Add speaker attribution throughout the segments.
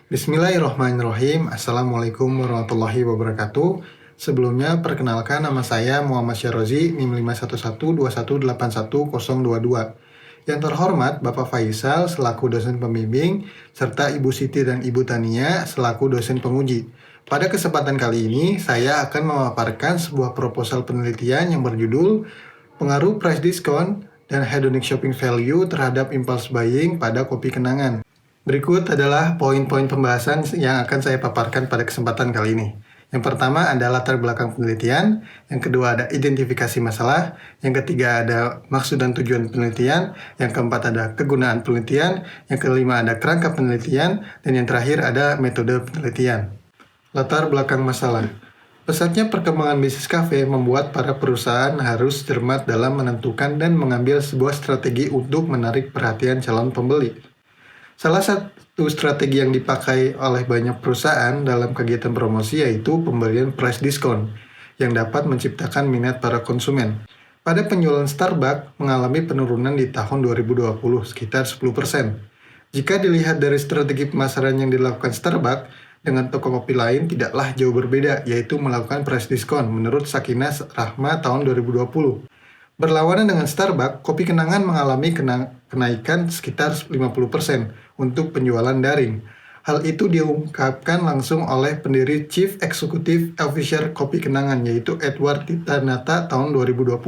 Speaker 1: Bismillahirrahmanirrahim. Assalamualaikum warahmatullahi wabarakatuh. Sebelumnya, perkenalkan nama saya Muhammad Syahrozi, NIM 51121811022. Yang terhormat Bapak Faisal selaku dosen pembimbing, serta Ibu Siti dan Ibu Tania selaku dosen penguji. Pada kesempatan kali ini, saya akan memaparkan sebuah proposal penelitian yang berjudul Pengaruh Price Discount dan Hedonic Shopping Value terhadap Impulse Buying pada Kopi Kenangan. Berikut adalah poin-poin pembahasan yang akan saya paparkan pada kesempatan kali ini. Yang pertama ada latar belakang penelitian, yang kedua ada identifikasi masalah, yang ketiga ada maksud dan tujuan penelitian, yang keempat ada kegunaan penelitian, yang kelima ada kerangka penelitian, dan yang terakhir ada metode penelitian. Latar belakang masalah. Pesatnya perkembangan bisnis kafe membuat para perusahaan harus cermat dalam menentukan dan mengambil sebuah strategi untuk menarik perhatian calon pembeli. Salah satu strategi yang dipakai oleh banyak perusahaan dalam kegiatan promosi yaitu pemberian price discount yang dapat menciptakan minat para konsumen. Pada penjualan Starbucks mengalami penurunan di tahun 2020 sekitar 10%. Jika dilihat dari strategi pemasaran yang dilakukan Starbucks dengan toko kopi lain tidaklah jauh berbeda, yaitu melakukan price discount menurut Sakinah Rahma tahun 2020. Berlawanan dengan Starbucks, Kopi Kenangan mengalami kenaikan sekitar 50% untuk penjualan daring. Hal itu diungkapkan langsung oleh pendiri Chief Executive Officer Kopi Kenangan, yaitu Edward Titanata tahun 2020.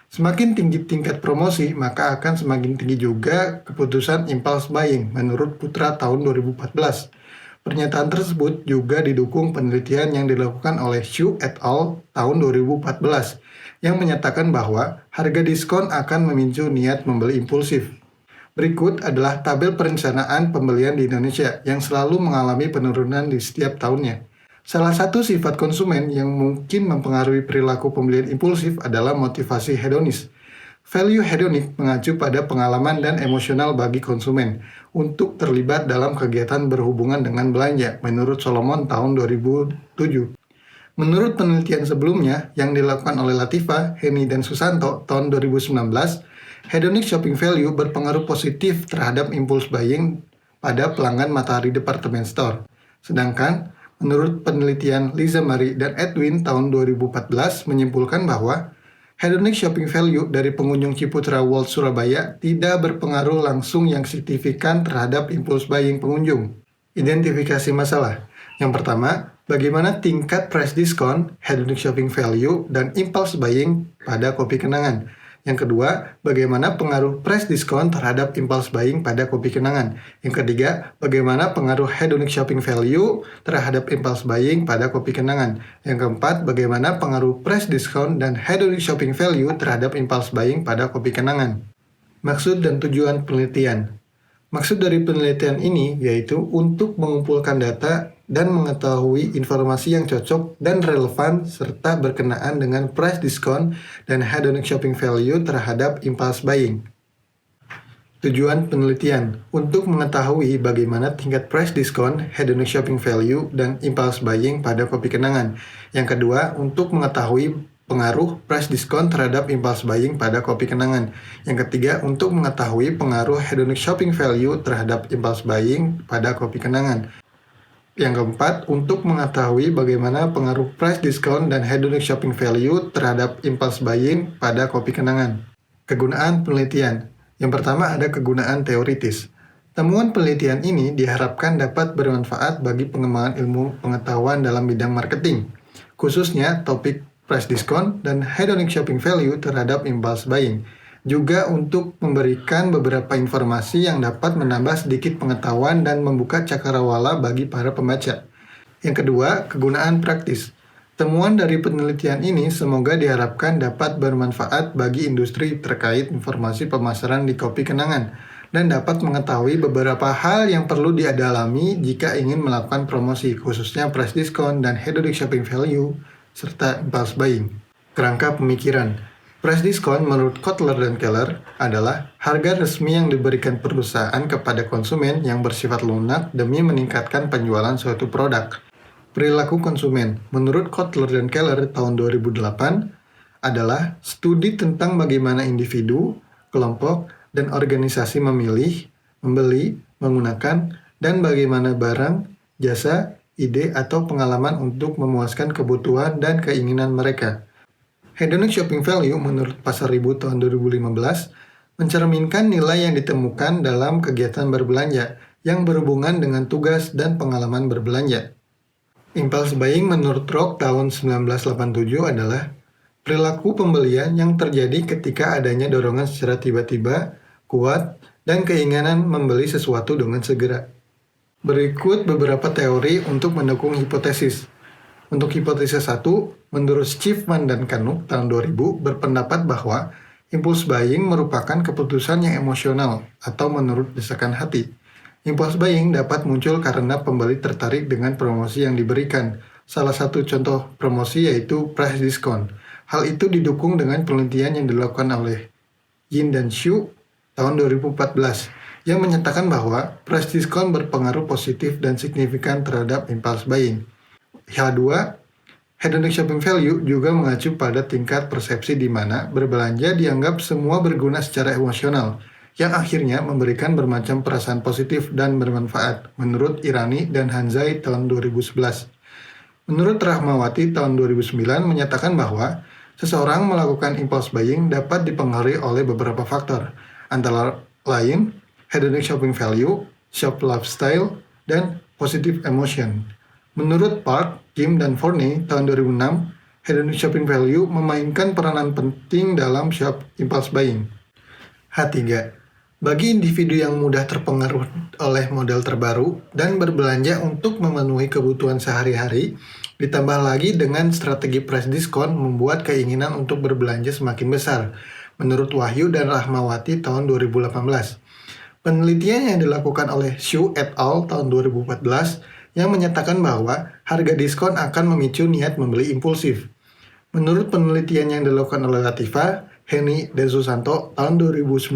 Speaker 1: Semakin tinggi tingkat promosi, maka akan semakin tinggi juga keputusan impulse buying menurut Putra tahun 2014. Pernyataan tersebut juga didukung penelitian yang dilakukan oleh Xu et al. Tahun 2014 yang menyatakan bahwa harga diskon akan memicu niat membeli impulsif. Berikut adalah tabel perencanaan pembelian di Indonesia yang selalu mengalami penurunan di setiap tahunnya. Salah satu sifat konsumen yang mungkin mempengaruhi perilaku pembelian impulsif adalah motivasi hedonis. Value hedonic mengacu pada pengalaman dan emosional bagi konsumen untuk terlibat dalam kegiatan berhubungan dengan belanja, menurut Solomon tahun 2007. Menurut penelitian sebelumnya yang dilakukan oleh Latifa, Heni, dan Susanto tahun 2019, hedonic shopping value berpengaruh positif terhadap impulse buying pada pelanggan Matahari Department Store. Sedangkan, menurut penelitian Liza Marie dan Edwin tahun 2014 menyimpulkan bahwa hedonic shopping value dari pengunjung Ciputra World Surabaya tidak berpengaruh langsung yang signifikan terhadap impulse buying pengunjung. Identifikasi masalah. Yang pertama, bagaimana tingkat price discount, hedonic shopping value, dan impulse buying pada Kopi Kenangan. Yang kedua, bagaimana pengaruh price discount terhadap impulse buying pada Kopi Kenangan. Yang ketiga, bagaimana pengaruh hedonic shopping value terhadap impulse buying pada Kopi Kenangan. Yang keempat, bagaimana pengaruh price discount dan hedonic shopping value terhadap impulse buying pada Kopi Kenangan. Maksud dan tujuan penelitian. Maksud dari penelitian ini yaitu untuk mengumpulkan data dan mengetahui informasi yang cocok dan relevan serta berkenaan dengan price discount dan hedonic shopping value terhadap impulse buying. Tujuan penelitian untuk mengetahui bagaimana tingkat price discount, hedonic shopping value, dan impulse buying pada Kopi Kenangan. Yang kedua, untuk mengetahui pengaruh price discount terhadap impulse buying pada Kopi Kenangan. Yang ketiga, untuk mengetahui pengaruh hedonic shopping value terhadap impulse buying pada Kopi Kenangan. Yang keempat, untuk mengetahui bagaimana pengaruh price discount dan hedonic shopping value terhadap impulse buying pada Kopi Kenangan. Kegunaan penelitian. Yang pertama ada kegunaan teoritis. Temuan penelitian ini diharapkan dapat bermanfaat bagi pengembangan ilmu pengetahuan dalam bidang marketing, khususnya topik price discount dan hedonic shopping value terhadap impulse buying. Juga untuk memberikan beberapa informasi yang dapat menambah sedikit pengetahuan dan membuka cakrawala bagi para pembaca. Yang kedua, kegunaan praktis. Temuan dari penelitian ini semoga diharapkan dapat bermanfaat bagi industri terkait informasi pemasaran di Kopi Kenangan dan dapat mengetahui beberapa hal yang perlu didalami jika ingin melakukan promosi, khususnya price discount dan hedonic shopping value serta impulse buying. Kerangka pemikiran. Price discount menurut Kotler dan Keller adalah harga resmi yang diberikan perusahaan kepada konsumen yang bersifat lunak demi meningkatkan penjualan suatu produk. Perilaku konsumen menurut Kotler dan Keller tahun 2008 adalah studi tentang bagaimana individu, kelompok, dan organisasi memilih, membeli, menggunakan, dan bagaimana barang, jasa, ide, atau pengalaman untuk memuaskan kebutuhan dan keinginan mereka. Hedonic shopping value menurut Pasar Ribu tahun 2015 mencerminkan nilai yang ditemukan dalam kegiatan berbelanja yang berhubungan dengan tugas dan pengalaman berbelanja. Impulse buying menurut Rock tahun 1987 adalah perilaku pembelian yang terjadi ketika adanya dorongan secara tiba-tiba, kuat, dan keinginan membeli sesuatu dengan segera. Berikut beberapa teori untuk mendukung hipotesis. Untuk hipotesis 1, menurut Schiffman dan Canuck tahun 2000 berpendapat bahwa impulse buying merupakan keputusan yang emosional atau menurut desakan hati. Impulse buying dapat muncul karena pembeli tertarik dengan promosi yang diberikan. Salah satu contoh promosi yaitu price discount. Hal itu didukung dengan penelitian yang dilakukan oleh Yin dan Xu tahun 2014 yang menyatakan bahwa price discount berpengaruh positif dan signifikan terhadap impulse buying. H2, hedonic shopping value juga mengacu pada tingkat persepsi di mana berbelanja dianggap semua berguna secara emosional, yang akhirnya memberikan bermacam perasaan positif dan bermanfaat, menurut Irani dan Hanzai tahun 2011. Menurut Rahmawati tahun 2009 menyatakan bahwa seseorang melakukan impulse buying dapat dipengaruhi oleh beberapa faktor, antara lain hedonic shopping value, shop lifestyle, dan positive emotion. Menurut Park, Kim, dan Forney tahun 2006, hedonic shopping value memainkan peranan penting dalam shop impulse buying. H3. Bagi individu yang mudah terpengaruh oleh model terbaru dan berbelanja untuk memenuhi kebutuhan sehari-hari, ditambah lagi dengan strategi price discount membuat keinginan untuk berbelanja semakin besar, menurut Wahyu dan Rahmawati tahun 2018. Penelitian yang dilakukan oleh Xu et al. Tahun 2014 yang menyatakan bahwa harga diskon akan memicu niat membeli impulsif. Menurut penelitian yang dilakukan oleh Latifa, Henny, dan Susanto tahun 2019,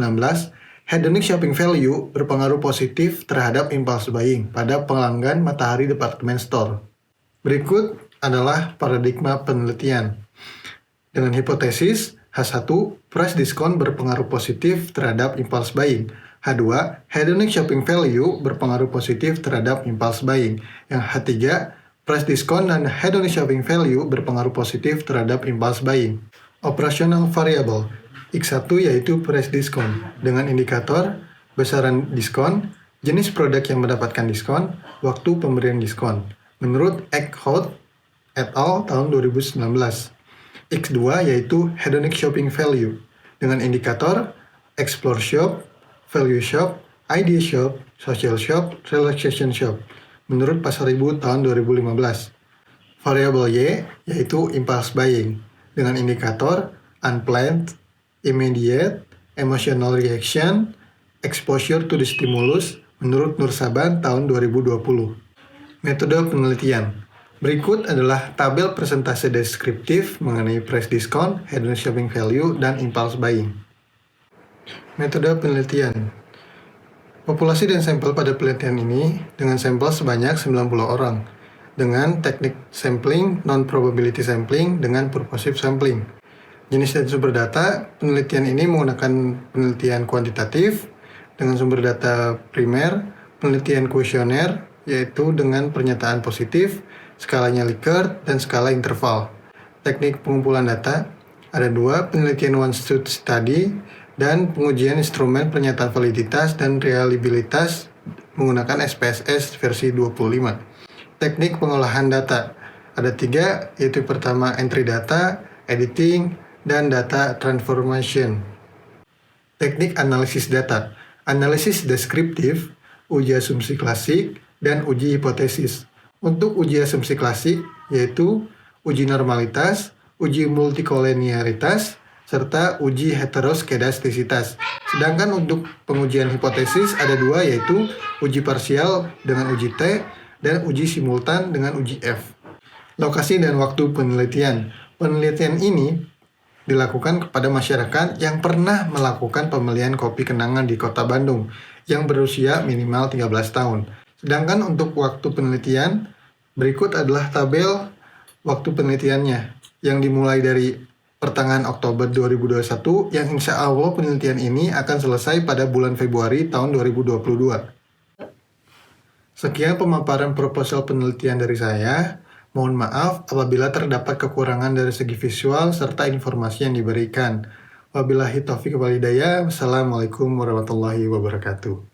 Speaker 1: hedonic shopping value berpengaruh positif terhadap impulse buying pada pelanggan Matahari Department Store. Berikut adalah paradigma penelitian. Dengan hipotesis, H1, price discount berpengaruh positif terhadap impulse buying. H2, hedonic shopping value berpengaruh positif terhadap impulse buying. Yang H3, price discount dan hedonic shopping value berpengaruh positif terhadap impulse buying. Operational variable. X1 yaitu price discount dengan indikator besaran diskon, jenis produk yang mendapatkan diskon, waktu pemberian diskon. Menurut Eckhout et al. Tahun 2019. X2 yaitu hedonic shopping value dengan indikator explore shop, value shop, idea shop, social shop, relaxation shop, menurut Pasar Ribu tahun 2015. Variabel Y yaitu impulse buying dengan indikator unplanned, immediate, emotional reaction, exposure to the stimulus, menurut Nur Saban tahun 2020. Metode penelitian. Berikut adalah tabel presentase deskriptif mengenai price discount, hedonic shopping value, dan impulse buying. Metode penelitian. Populasi dan sampel pada penelitian ini dengan sampel sebanyak 90 orang dengan teknik sampling, non-probability sampling, dengan purposive sampling. Jenis dan sumber data penelitian ini menggunakan penelitian kuantitatif dengan sumber data primer, penelitian kuesioner yaitu dengan pernyataan positif, skalanya Likert, dan skala interval. Teknik pengumpulan data ada dua, penelitian one-shot study dan pengujian instrumen pernyataan validitas dan reliabilitas menggunakan SPSS versi 25. Teknik pengolahan data ada tiga, yaitu pertama entry data, editing, dan data transformation. Teknik analisis data, analisis deskriptif, uji asumsi klasik, dan uji hipotesis. Untuk uji asumsi klasik yaitu uji normalitas, uji multikolenialitas, serta uji heteroskedastisitas. Sedangkan untuk pengujian hipotesis ada dua, yaitu uji parsial dengan uji T dan uji simultan dengan uji F. Lokasi dan waktu penelitian. Penelitian ini dilakukan kepada masyarakat yang pernah melakukan pembelian kopi kenangan di Kota Bandung yang berusia minimal 13 tahun. Sedangkan untuk waktu penelitian, berikut adalah tabel waktu penelitiannya yang dimulai dari pertengahan Oktober 2021 yang insya Allah penelitian ini akan selesai pada bulan Februari tahun 2022. Sekian pemaparan proposal penelitian dari saya. Mohon maaf apabila terdapat kekurangan dari segi visual serta informasi yang diberikan. Wabillahi taufiq wal hidayah. Wassalamualaikum warahmatullahi wabarakatuh.